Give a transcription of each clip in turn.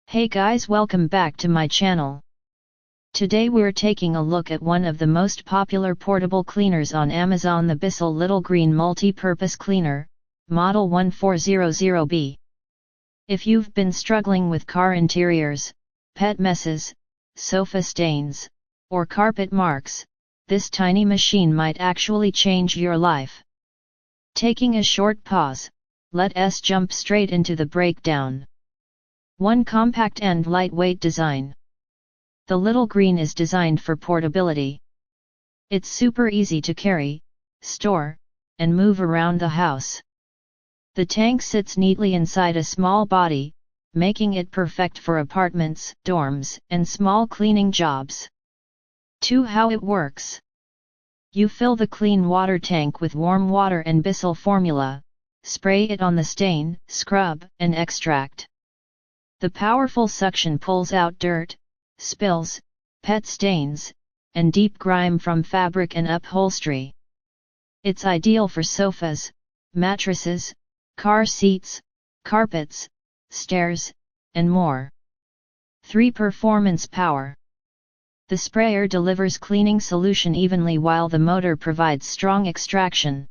Hey guys, welcome back to my channel. Today we're taking a look at one of the most popular portable cleaners on Amazon, the BISSELL Little Green Multi-Purpose Cleaner, Model 1400B. If you've been struggling with car interiors, pet messes, sofa stains, or carpet marks, this tiny machine might actually change your life. Taking a short pause, let's jump straight into the breakdown. 1. Compact and lightweight design. The Little Green is designed for portability. It's super easy to carry, store, and move around the house. The tank sits neatly inside a small body, making it perfect for apartments, dorms, and small cleaning jobs. 2. How it works. You fill the clean water tank with warm water and BISSELL formula, spray it on the stain, scrub, and extract. The powerful suction pulls out dirt, spills, pet stains, and deep grime from fabric and upholstery. It's ideal for sofas, mattresses, car seats, carpets, stairs, and more. 3. Performance power. The sprayer delivers cleaning solution evenly while the motor provides strong extraction.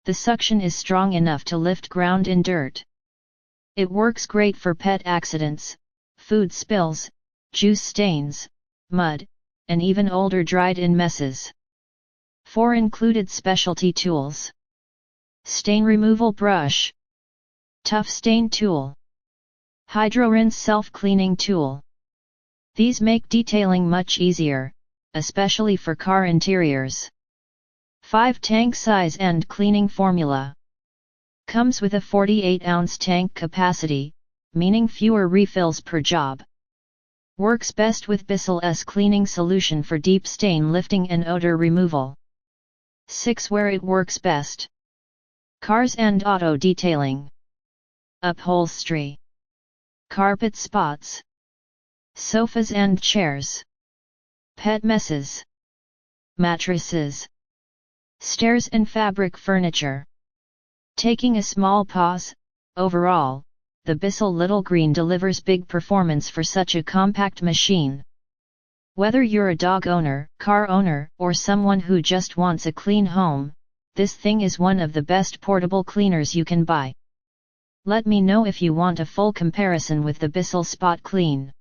The suction is strong enough to lift ground in dirt. It works great for pet accidents, food spills, juice stains, mud, and even older dried-in messes. 4. Included specialty tools. Stain removal brush, tough stain tool, HydroRinse self-cleaning tool. These make detailing much easier, especially for car interiors. 5. Tank size and cleaning formula. Comes with a 48-ounce tank capacity, meaning fewer refills per job. Works best with BISSELL's cleaning solution for deep stain lifting and odor removal. 6. Where it works best. Cars and auto detailing. Upholstery. Carpet spots. Sofas and chairs. Pet messes. Mattresses. Stairs and fabric furniture. Taking a small pause, overall, the BISSELL Little Green delivers big performance for such a compact machine. Whether you're a dog owner, car owner, or someone who just wants a clean home, this thing is one of the best portable cleaners you can buy. Let me know if you want a full comparison with the BISSELL Spot Clean.